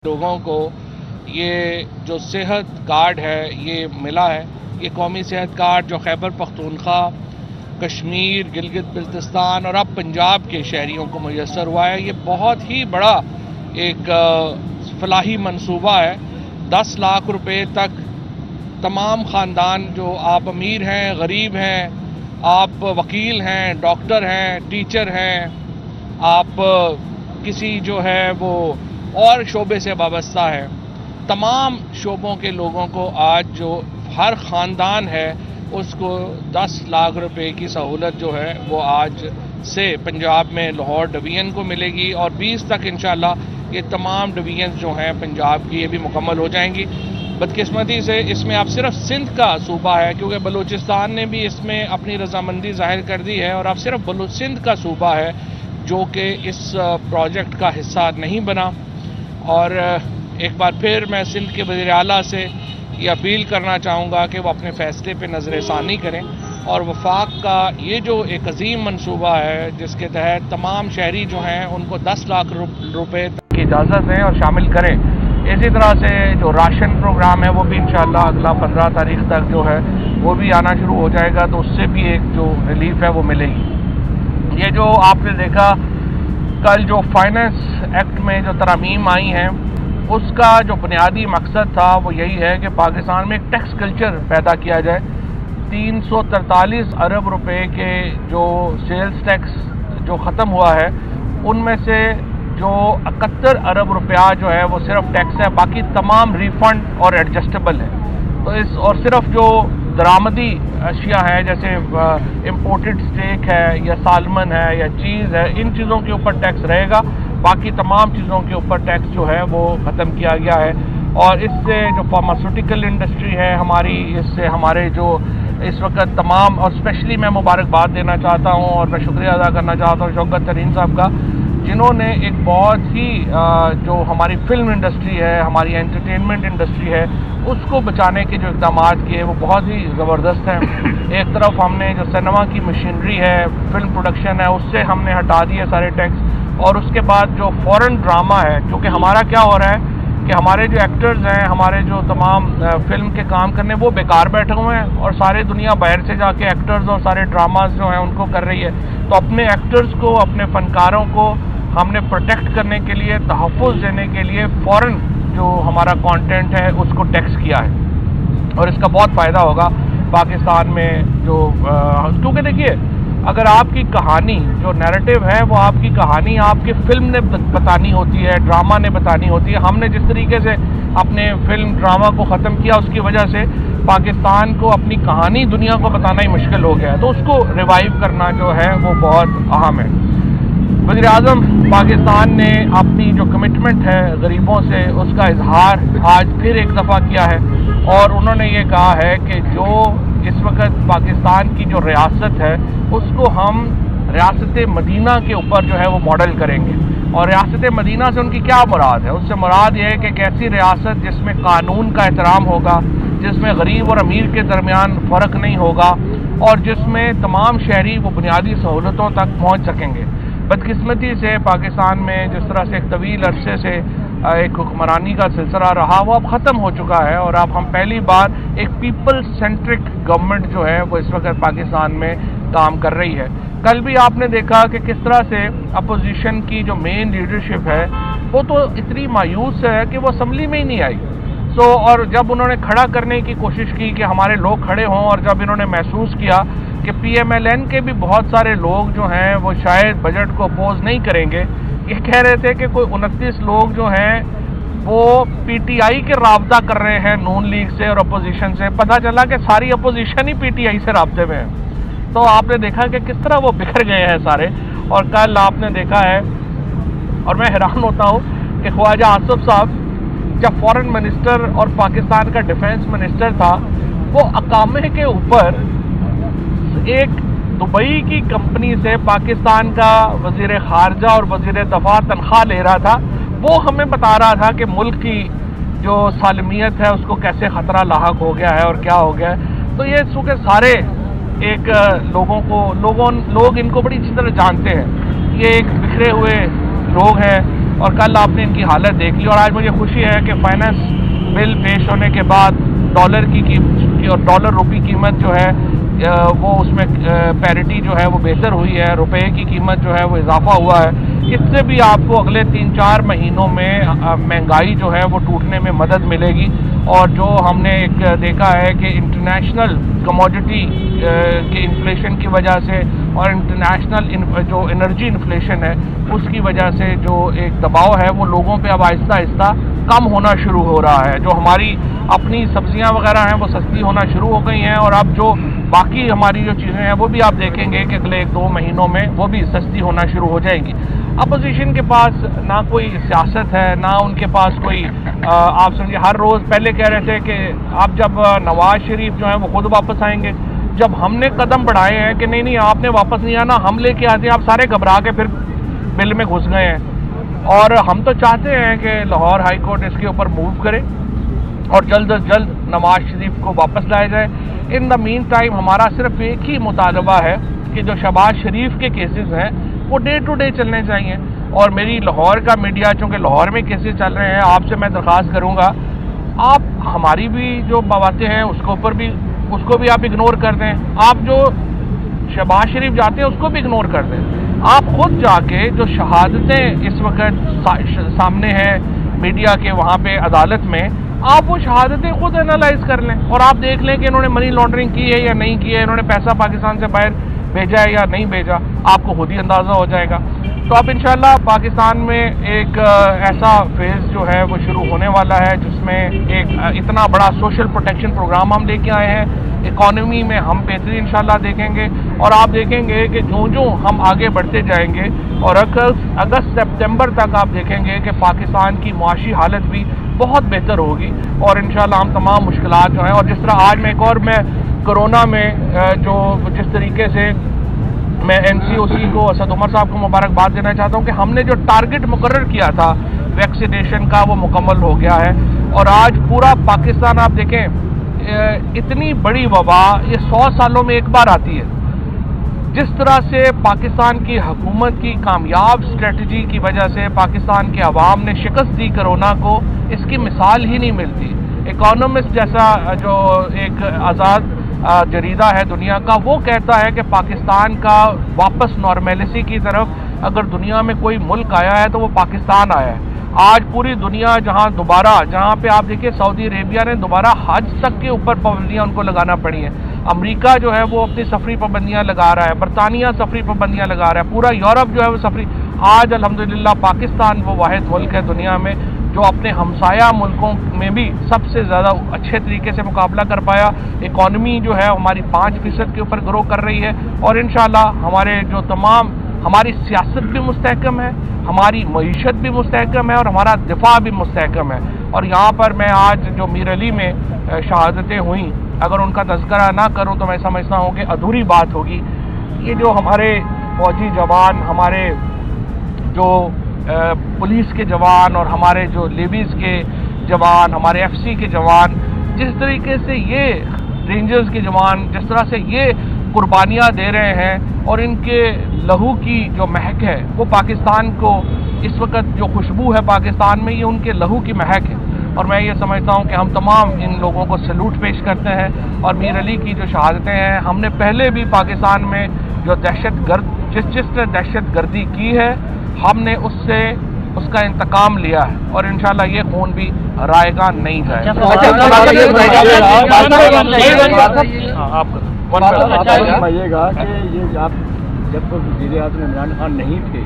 लोगों को ये जो सेहत कार्ड है ये मिला है। ये कौमी सेहत कार्ड जो खैबर पख्तूनख्वा, कश्मीर, गिलगित बिल्तिस्तान और अब पंजाब के शहरियों को मुयस्सर हुआ है। ये बहुत ही बड़ा एक फलाही मंसूबा है। 10 लाख रुपए तक तमाम ख़ानदान, जो आप अमीर हैं, गरीब हैं, आप वकील हैं, डॉक्टर हैं, टीचर हैं, आप किसी जो है वो और शोबे से वाबस्ता है, तमाम शोबों के लोगों को आज जो हर ख़ानदान है उसको 10 लाख रुपए की सहूलत जो है वो आज से पंजाब में लाहौर डिवीज़न को मिलेगी और 20 तक इंशाल्लाह ये तमाम डिवीज़न जो हैं पंजाब की ये भी मुकम्मल हो जाएंगी। बदकिस्मती से इसमें अब सिर्फ सिंध का सूबा है, क्योंकि बलूचिस्तान ने भी इसमें अपनी रजामंदी जाहिर कर दी है और अब सिर्फ सिंध का सूबा है जो कि इस प्रोजेक्ट का हिस्सा नहीं बना। और एक बार फिर मैं सिंध के वज़ीर आला से ये अपील करना चाहूँगा कि वो अपने फ़ैसले पे नज़र-ए-सानी करें और वफाक का ये जो एक अजीम मंसूबा है जिसके तहत तमाम शहरी जो हैं उनको 10 लाख रुपए तक की इजाज़त दें और शामिल करें। इसी तरह से जो राशन प्रोग्राम है वो भी इंशाअल्लाह अगला 15 तारीख तक जो है वो भी आना शुरू हो जाएगा, तो उससे भी एक जो रिलीफ है वो मिलेगी। ये जो आपने देखा कल जो फाइनेंस एक्ट में जो तरमीम आई हैं उसका जो बुनियादी मकसद था वो यही है कि पाकिस्तान में एक टैक्स कल्चर पैदा किया जाए। 343 अरब रुपए के जो सेल्स टैक्स जो ख़त्म हुआ है उनमें से जो 71 अरब रुपया जो है वो सिर्फ टैक्स है, बाकी तमाम रिफ़ंड और एडजस्टेबल है। तो इस और सिर्फ जो दरामदी अशिया है जैसे इम्पोर्टेड स्टेक है या सालमन है या चीज़ है, इन चीज़ों के ऊपर टैक्स रहेगा, बाकी तमाम चीज़ों के ऊपर टैक्स जो है वो ख़त्म किया गया है। और इससे जो फार्मास्यूटिकल इंडस्ट्री है हमारी, इससे हमारे जो इस वक्त तमाम, और स्पेशली मैं मुबारकबाद देना चाहता हूँ और मैं शुक्रिया अदा करना चाहता हूँ शौकत तरीन साहब का, जिन्होंने एक बहुत ही जो हमारी फिल्म इंडस्ट्री है, हमारी एंटरटेनमेंट इंडस्ट्री है, उसको बचाने के जो इक़दाम किए वो बहुत ही ज़बरदस्त हैं। एक तरफ हमने जो सिनेमा की मशीनरी है, फिल्म प्रोडक्शन है, उससे हमने हटा दिए सारे टैक्स, और उसके बाद जो फॉरेन ड्रामा है, क्योंकि हमारा क्या हो रहा है कि हमारे जो एक्टर्स हैं, हमारे जो तमाम फिल्म के काम करने वो बेकार बैठे हुए हैं और सारी दुनिया बाहर से जाके एक्टर्स और सारे ड्रामाज जो हैं उनको कर रही है। तो अपने एक्टर्स को, अपने फ़नकारों को हमने प्रोटेक्ट करने के लिए, तहफ़्फ़ुज़ देने के लिए फ़ौरन जो हमारा कंटेंट है उसको टैक्स किया है और इसका बहुत फ़ायदा होगा पाकिस्तान में। जो क्योंकि देखिए, अगर आपकी कहानी जो नैरेटिव है वो आपकी कहानी आपकी फ़िल्म ने बतानी होती है, ड्रामा ने बतानी होती है। हमने जिस तरीके से अपने फिल्म ड्रामा को ख़त्म किया उसकी वजह से पाकिस्तान को अपनी कहानी दुनिया को बताना ही मुश्किल हो गया है, तो उसको रिवाइव करना जो है वो बहुत अहम है। वज़ीर आज़म पाकिस्तान ने अपनी जो कमिटमेंट है गरीबों से उसका इजहार आज फिर एक दफ़ा किया है और उन्होंने ये कहा है कि जो इस वक्त पाकिस्तान की जो रियासत है उसको हम रियासत मदीना के ऊपर जो है वो मॉडल करेंगे। और रियासत मदीना से उनकी क्या मुराद है? उससे मुराद ये है कि एक ऐसी रियासत जिसमें कानून का एहतराम होगा, जिसमें गरीब और अमीर के दरमियान फ़र्क नहीं होगा और जिसमें तमाम शहरी वो बुनियादी सहूलतों तक पहुँच सकेंगे। बदकिस्मती से पाकिस्तान में जिस तरह से एक तवील अरसे से एक हुक्मरानी का सिलसिला रहा वो अब ख़त्म हो चुका है और अब हम पहली बार एक पीपल सेंट्रिक गवर्नमेंट जो है वो इस वक्त पाकिस्तान में काम कर रही है। कल भी आपने देखा कि किस तरह से अपोजिशन की जो मेन लीडरशिप है वो तो इतनी मायूस है कि वो असम्बली में ही नहीं आई। और जब उन्होंने खड़ा करने की कोशिश की कि हमारे लोग खड़े हों, और जब इन्होंने महसूस किया कि PMLN के भी बहुत सारे लोग जो हैं वो शायद बजट को अपोज नहीं करेंगे, ये कह रहे थे कि कोई 29 लोग जो हैं वो PTI के राब्ता कर रहे हैं नून लीग से और अपोजिशन से, पता चला कि सारी अपोजिशन ही PTI से राब्ते में है। तो आपने देखा कि किस तरह वो बिखर गए हैं सारे। और कल आपने देखा है, और मैं हैरान होता हूँ कि ख्वाजा आसिफ साहब जब फॉरेन मिनिस्टर और पाकिस्तान का डिफेंस मिनिस्टर था, वो अकामे के ऊपर एक दुबई की कंपनी से पाकिस्तान का वज़ीर ख़ारजा और वज़ीर दफ़ा तनख्वाह ले रहा था। वो हमें बता रहा था कि मुल्क की जो सालमियत है उसको कैसे ख़तरा लाहक हो गया है और क्या हो गया है। तो ये चूँकि सारे एक लोग इनको बड़ी अच्छी तरह जानते हैं, ये एक बिखरे हुए लोग हैं और कल आपने इनकी हालत देख ली। और आज मुझे खुशी है कि फाइनेंस बिल पेश होने के बाद डॉलर की और डॉलर रुपये कीमत जो है वो उसमें पैरिटी जो है वो बेहतर हुई है, रुपए की कीमत जो है वो इजाफा हुआ है। इससे भी आपको अगले 3-4 महीनों में महंगाई जो है वो टूटने में मदद मिलेगी। और जो हमने एक देखा है कि इंटरनेशनल कमोडिटी के इन्फ्लेशन की वजह से और इंटरनेशनल जो एनर्जी इन्फ्लेशन है उसकी वजह से जो एक दबाव है वो लोगों पे अब आहिस्ता आहिस्ता कम होना शुरू हो रहा है। जो हमारी अपनी सब्जियां वगैरह हैं वो सस्ती होना शुरू हो गई हैं और अब जो बाकी हमारी जो चीज़ें हैं वो भी आप देखेंगे कि अगले 1-2 महीनों में वो भी सस्ती होना शुरू हो जाएंगी। अपोजिशन के पास ना कोई सियासत है, ना उनके पास कोई आप समझिए हर रोज़ पहले कह रहे थे कि आप जब नवाज शरीफ जो है वो खुद वापस आएंगे, जब हमने कदम बढ़ाए हैं कि नहीं आपने वापस नहीं आना, हम लेके आते हैं, आप सारे घबरा के फिर बिल में घुस गए हैं। और हम तो चाहते हैं कि लाहौर हाई कोर्ट इसके ऊपर मूव करे और जल्द अज जल्द नवाज शरीफ को वापस लाया जाए। इन द मीन टाइम हमारा सिर्फ एक ही मुतालबा है कि जो शहबाज शरीफ के केसेस हैं वो डे टू डे चलने चाहिए। और मेरी लाहौर का मीडिया, चूँकि लाहौर में केसेस चल रहे हैं, आपसे मैं दरख्वास्त करूँगा आप हमारी भी जो बातें हैं उसको भी आप इग्नोर कर दें। आप जो शहबाज शरीफ जाते हैं उसको भी इग्नोर कर दें। आप खुद जाके जो शहादतें इस वक्त सामने हैं मीडिया के वहाँ पे अदालत में, आप वो शहादतें खुद एनालाइज कर लें और आप देख लें कि इन्होंने मनी लॉन्ड्रिंग की है या नहीं की है, इन्होंने पैसा पाकिस्तान से बाहर भेजा है या नहीं भेजा, आपको खुद ही अंदाज़ा हो जाएगा। तो अब इंशाल्लाह पाकिस्तान में एक ऐसा फेज़ जो है वो शुरू होने वाला है जिसमें एक इतना बड़ा सोशल प्रोटेक्शन प्रोग्राम हम लेके आए हैं। इकॉनमी में हम बेहतरी इंशाल्लाह देखेंगे और आप देखेंगे कि जो हम आगे बढ़ते जाएंगे और अगस्त सितंबर तक आप देखेंगे कि पाकिस्तान की मुआशी हालत भी बहुत बेहतर होगी और इंशाल्लाह हम तमाम मुश्किलात जो हैं, और जिस तरह आज मैं कोरोना में जो जिस तरीके से मैं NCOC को, असद उमर साहब को मुबारकबाद देना चाहता हूँ कि हमने जो टारगेट मुकर्रर किया था वैक्सीनेशन का वो मुकम्मल हो गया है। और आज पूरा पाकिस्तान आप देखें, इतनी बड़ी वबा ये 100 सालों में एक बार आती है। जिस तरह से पाकिस्तान की हुकूमत की कामयाब स्ट्रेटजी की वजह से पाकिस्तान के अवाम ने शिकस्त दी कोरोना को, इसकी मिसाल ही नहीं मिलती। इकोनॉमिस्ट जैसा जो एक आज़ाद जरीदा है दुनिया का, वो कहता है कि पाकिस्तान का वापस नॉर्मेलिटी की तरफ अगर दुनिया में कोई मुल्क आया है तो वो पाकिस्तान आया है। आज पूरी दुनिया जहाँ पे आप देखिए सऊदी अरेबिया ने दोबारा हज तक के ऊपर पाबंदियाँ उनको लगाना पड़ी हैं। अमेरिका जो है वो अपनी सफरी पाबंदियाँ लगा रहा है, बरतानिया सफरी पाबंदियाँ लगा रहा है, पूरा यूरोप जो है वो सफरी। आज अल्हम्दुलिल्लाह पाकिस्तान वो वाहिद मुल्क है दुनिया में जो अपने हमसाया मुल्कों में भी सबसे ज़्यादा अच्छे तरीके से मुकाबला कर पाया। इकॉनमी जो है हमारी 5% के ऊपर ग्रो कर रही है और इंशाल्लाह हमारे जो तमाम हमारी सियासत भी मुस्तहकम है, हमारी मईशत भी मुस्तहकम है और हमारा दिफा भी मुस्तहकम है। और यहाँ पर मैं आज जो मीर अली में शहादतें हुई, अगर उनका तज़किरा ना करूँ तो मैं समझता हूँ कि अधूरी बात होगी। ये जो हमारे फौजी जवान, हमारे जो पुलिस के जवान और हमारे जो लेवीज़ के जवान, हमारे FC के जवान, जिस तरीके से ये रेंजर्स के जवान जिस तरह से ये कुर्बानियाँ दे रहे हैं और इनके लहू की जो महक है वो पाकिस्तान को इस वक्त जो खुशबू है पाकिस्तान में, ये उनके लहू की महक है। और मैं ये समझता हूँ कि हम तमाम इन लोगों को सैल्यूट पेश करते हैं। और मीर अली की जो शहादतें हैं, हमने पहले भी पाकिस्तान में जो जिस दहशतगर्दी की है हमने उसका इंतकाम लिया है और इंशाल्लाह ये खून भी रायगा नहीं जाएगा। समझिएगा कि ये आप जब वज़ीर आज़म इमरान खान नहीं थे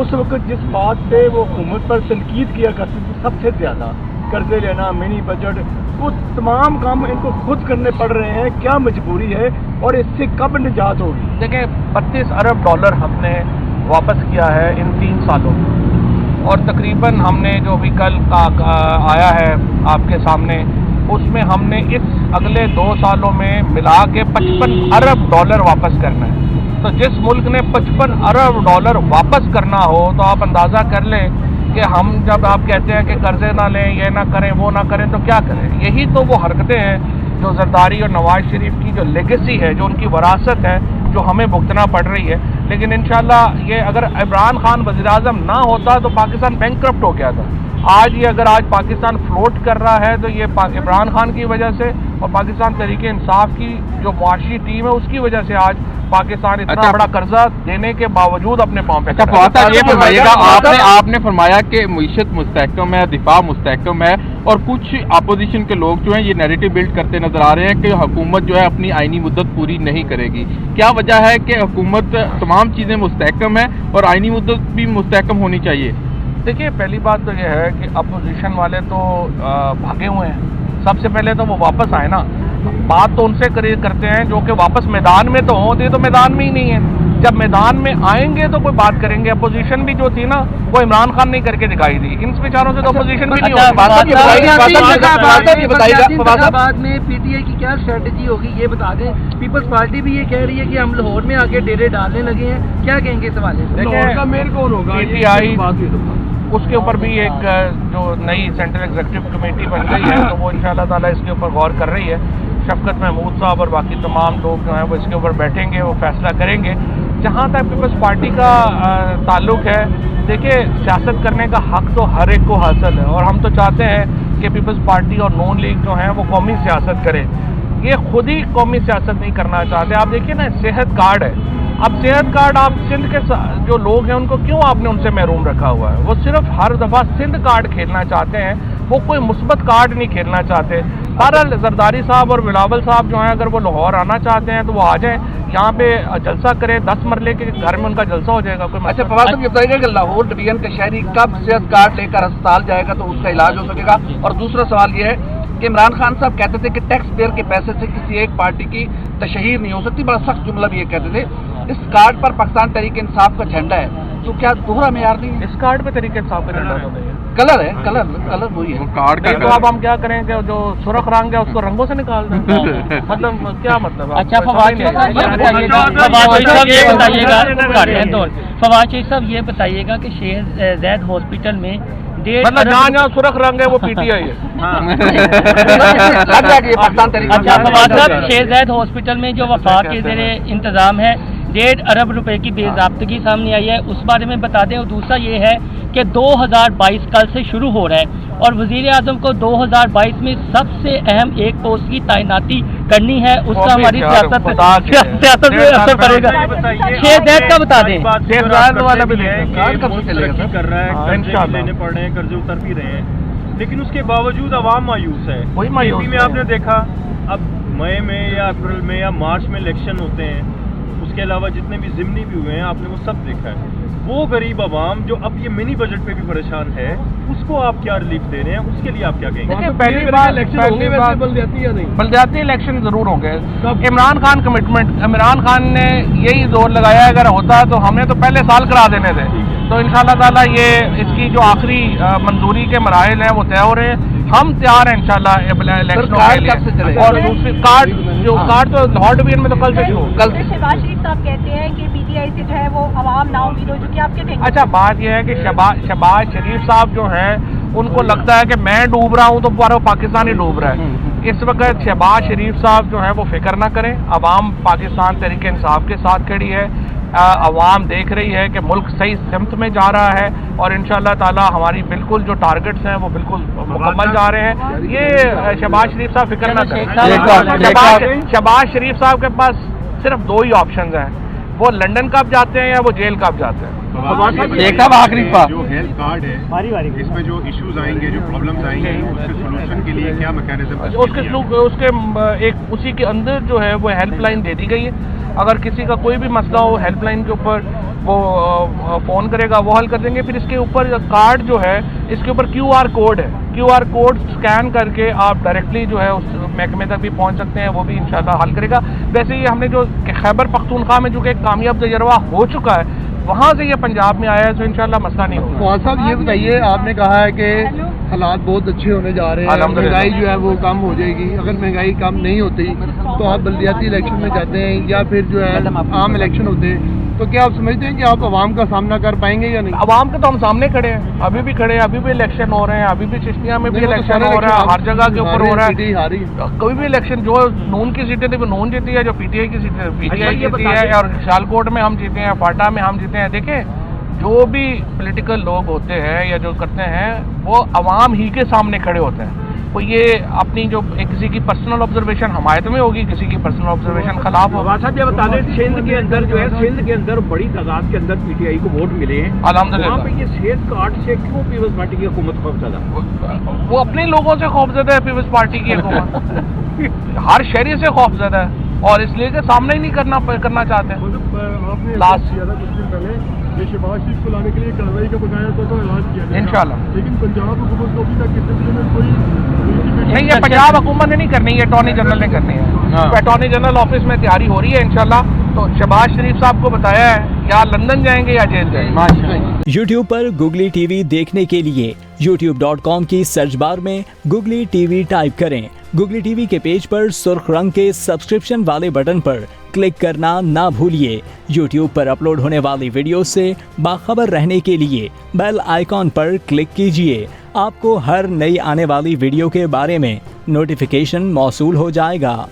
उस वक्त जिस बात पे वो हुकूमत पर तनकीद किया करते थे सबसे ज़्यादा, कर्जे लेना, मिनी बजट, वो तमाम काम इनको खुद करने पड़ रहे हैं। क्या मजबूरी है और इससे कब निजात होगी? देखिए, 32 अरब डॉलर हमने वापस किया है इन 3 सालों में और तकरीबन हमने जो भी कल का आया है आपके सामने, उसमें हमने इस अगले 2 सालों में मिला के 55 अरब डॉलर वापस करना है। तो जिस मुल्क ने 55 अरब डॉलर वापस करना हो तो आप अंदाज़ा कर लें कि हम जब आप कहते हैं कि कर्जे ना लें, ये ना करें, वो ना करें, तो क्या करें। यही तो वो हरकतें हैं जो जरदारी और नवाज शरीफ की जो लेगेसी है, जो उनकी वरासत है, जो हमें भुगतना पड़ रही है। लेकिन इंशाल्लाह ये अगर इमरान खान वज़ीर-ए-आज़म ना होता तो पाकिस्तान बैंकक्रप्ट हो गया था। आज ये अगर आज पाकिस्तान फ्लोट कर रहा है तो ये इमरान खान की वजह से और पाकिस्तान तहरीक इंसाफ की जो मुआशी टीम है उसकी वजह से आज पाकिस्तान इतना बड़ा कर्जा देने के बावजूद अपने पांव पे। अच्छा, ये फरमाइएगा, आपने फरमाया कि मईशत मुस्तहकम है, दिफा मुस्तहकम है, और कुछ अपोजिशन के लोग जो हैं ये नैरेटिव बिल्ड करते नजर आ रहे हैं कि हुकूमत जो है अपनी आईनी मुद्दत पूरी नहीं करेगी। क्या वजह है कि हुकूमत तमाम चीज़ें मुस्तहकम है और आईनी मुद्दत भी मुस्तहकम होनी चाहिए? देखिए, पहली बात तो यह है कि अपोजिशन वाले तो भागे हुए हैं। सबसे पहले तो वो वापस आए ना, बात तो उनसे करते हैं जो कि वापस मैदान में तो होते, तो मैदान में ही नहीं है। जब मैदान में आएंगे तो कोई बात करेंगे। अपोजिशन भी जो थी ना वो इमरान खान नहीं करके दिखाई दी, इन बेचारों से तो अपोजिशन भी नहीं होती। बाद में पीटीआई की क्या स्ट्रेटजी होगी ये बता दें। पीपल्स पार्टी भी ये कह रही है कि हम लाहौर में आके डेरे डालने लगे हैं, क्या कहेंगे इस हवाले से? पीटीआई उसके ऊपर भी एक जो नई सेंट्रल एग्जीक्यूटिव कमेटी बन गई है तो वो इंशाअल्लाह ताला इसके ऊपर गौर कर रही है। शफकत महमूद साहब और बाकी तमाम लोग जो हैं वो इसके ऊपर बैठेंगे, वो फैसला करेंगे। जहाँ तक पीपल्स पार्टी का ताल्लुक है, देखिए सियासत करने का हक तो हर एक को हासिल है और हम तो चाहते हैं कि पीपल्स पार्टी और नून लीग जो है वो कौमी सियासत करे। ये खुद ही कौमी सियासत नहीं करना चाहते। आप देखिए ना, सेहत कार्ड है, अब सेहत कार्ड आप सिंध के जो लोग हैं उनको क्यों आपने उनसे महरूम रखा हुआ है? वो सिर्फ हर दफ़ा सिंध कार्ड खेलना चाहते हैं, वो कोई मुस्बत कार्ड नहीं खेलना चाहते। बहरहाल जरदारी साहब और बिलावल साहब जो हैं अगर वो लाहौर आना चाहते हैं तो वो आ जाएं, यहाँ पे जलसा करें, 10 मरले के घर में उनका जलसा हो जाएगा। कोई अच्छा, फवाद साहब ये बताइएगा कि लाहौर डिवीजन का शहरी कब सेहत कार्ड लेकर अस्पताल जाएगा तो उसका इलाज हो सकेगा? और दूसरा सवाल ये है कि इमरान खान साहब कहते थे कि टैक्स पेयर के पैसे से किसी एक पार्टी की तशहीर नहीं हो सकती, बड़ा सख्त जुमला भी ये कहते थे। इस कार्ड पर पाकिस्तान तहरीक इंसाफ का झंडा है, तो क्या दोहरा मेयार नहीं है? इस कार्ड पे तरीके इंसाफ का झंडा तो नहीं है, कलर है, कलर वही है कार्ड का। तो अब हम क्या करें कि जो सुरख रंग है उसको रंगों से निकाल दें? मतलब क्या मतलब? अच्छा, फवाद साहब ये बताइएगा कि शेर जैद हॉस्पिटल में मतलब जहाँ सुरख रंग है वो पीटीआई है। अच्छा, फवाद साहब शेर जैद हॉस्पिटल में जो वफाक के ज़ेरे इंतजाम है 1.5 अरब रुपए की बेज़ाब्तगी सामने आई है, उस बारे में बता दें। और दूसरा ये है कि 2022 कल से शुरू हो रहा है और वज़ीर आज़म को 2022 में सबसे अहम एक पोस्ट की तैनाती करनी है, उसका हमारी सियासत में असर पड़ेगा। शेर जैद का बता दें। वाला भी कब से चलेगा कर रहा है, कर्जे लेने पड़ रहे हैं, कर्जे उतर भी रहे हैं, लेकिन उसके बावजूद आवाम मायूस है। वही मायूस में आपने देखा अब मई में या अप्रैल में या मार्च में इलेक्शन होते हैं, उसके अलावा जितने भी ज़िमनी भी हुए हैं आपने वो सब देखा है। वो गरीब आवाम जो अब ये मिनी बजट पे भी परेशान है, उसको आप क्या रिलीफ दे रहे हैं, उसके लिए आप क्या कहेंगे? पहली बात बल्दियाती इलेक्शन जरूर होंगे। इमरान खान कमिटमेंट, इमरान खान ने यही जोर लगाया अगर होता तो हमने तो पहले साल करा देने थे। तो इंशाल्लाह ताला ये इसकी जो आखिरी मंजूरी के मराहिल हैं वो तय हो रहे हैं। हम तैयार हैं इंशाल्लाह इलेक्शनों के लिए। और दूसरी कार्ड तो लाहौर डिवीजन में तो कल से शुरू। कल शहबाज शरीफ साहब कहते हैं कि पीटीआई से जो है वो अवाम ना उम्मीद हो चुकी है, आप क्या कहेंगे? अच्छा, बात यह है कि शहबाज शरीफ साहब जो हैं उनको लगता है कि मैं डूब रहा हूँ तो पूरा पाकिस्तान ही डूब रहा है। इस वक्त शहबाज शरीफ साहब जो हैं वो फिक्र ना करें, अवाम पाकिस्तान तहरीक इंसाफ के साथ खड़ी है। अवाम देख रही है कि मुल्क सही सिमत में जा रहा है और इंशाअल्लाह ताला हमारी बिल्कुल जो टारगेट्स हैं वो बिल्कुल मुकम्मल जा रहे हैं। ये शहबाज शरीफ साहब फिक्र ना करें। शहबाज शरीफ साहब के पास सिर्फ 2 ही ऑप्शन हैं, वो लंदन कब जाते हैं या वो जेल कब जाते हैं। आखिरी जो हेल्थ कार्ड है इसमें जो इश्यूज आएंगे, जो प्रॉब्लम्स आएंगे, उसके सोल्यूशन के लिए क्या मैकेनिज्म? उसके एक उसी के अंदर जो है वो हेल्पलाइन दे दी गई है। अगर किसी का कोई भी मसला हो हेल्पलाइन के ऊपर वो फ़ोन करेगा, वो हल कर देंगे। फिर इसके ऊपर कार्ड जो है इसके ऊपर QR कोड है, QR कोड स्कैन करके आप डायरेक्टली जो है उस महकमे तक भी पहुंच सकते हैं, वो भी इंशाल्लाह हल करेगा। वैसे ही हमने जो खैबर पख्तूनख्वा में जो कि एक कामयाब तजर्बा हो चुका है वहाँ से ये पंजाब में आया है, तो इंशाल्लाह मसला नहीं होगा। फवाद साहब ये बताइए, आपने कहा है कि हालात बहुत अच्छे होने जा रहे हैं, महंगाई जो है वो कम हो जाएगी। अगर महंगाई कम नहीं होती तो आप बल्दियाती इलेक्शन में जाते हैं या फिर जो है आम इलेक्शन होते हैं, तो क्या आप समझते हैं कि आप आवाम का सामना कर पाएंगे या नहीं? आवाम के तो हम सामने खड़े हैं, अभी भी खड़े हैं, अभी भी इलेक्शन हो रहे हैं, अभी भी चिश्तिया में भी इलेक्शन हो रहा है, हर जगह के ऊपर हो रहा है। कोई भी इलेक्शन, जो नून की सीटें थी वो नून जीती है, जो पीटीआई की सीटें पीटीआई जीती है, और सियालकोट में हम जीते हैं, फाटा में हम जीते हैं। देखें, जो भी पॉलिटिकल लोग होते हैं या जो करते हैं वो अवाम ही के सामने खड़े होते हैं। तो ये अपनी जो किसी की पर्सनल ऑब्जर्वेशन हमायत में होगी, किसी की पर्सनल ऑब्जर्वेशन खिलाफ होगा। साहब ये बता दें, सिंध के अंदर जो है, सिंध के अंदर बड़ी तादाद के अंदर पीटीआई को वोट मिले हैं, अल्हम्दुलिल्लाह। ये सेहत कार्ड से क्यों पीपल्स पार्टी की हुकूमत खौफजदा? वो अपने लोगों से खौफजदा है पीपल्स पार्टी की हुकूमत हर शहरी से खौफजदा है, और इसलिए के सामना ही नहीं करना चाहते। आपने लास्ट किया था कुछ दिन पहले ये शहबाज शरीफ को लाने के लिए कार्रवाई का बकाया तो ऐलान किया गया इंशाल्लाह, लेकिन पंजाब हुकूमत को अभी तक किसी में कोई नहीं, ये पंजाब हुकूमत ने नहीं करनी है, अटॉर्नी जनरल ने करनी है। अटॉर्नी जनरल ऑफिस में तैयारी हो रही है इंशाल्लाह। तो शहबाज शरीफ साहब को बताया है या लंदन जाएंगे या जेल जाएंगे। YouTube पर Googly TV देखने के लिए youtube.com की सर्च बार में Googly TV टाइप करें। Googly TV के पेज पर सुर्ख रंग के सब्सक्रिप्शन वाले बटन पर क्लिक करना ना भूलिए। YouTube पर अपलोड होने वाली वीडियो से बाखबर रहने के लिए बेल आइकॉन पर क्लिक कीजिए। आपको हर नई आने वाली वीडियो के बारे में नोटिफिकेशन मौसूल हो जाएगा।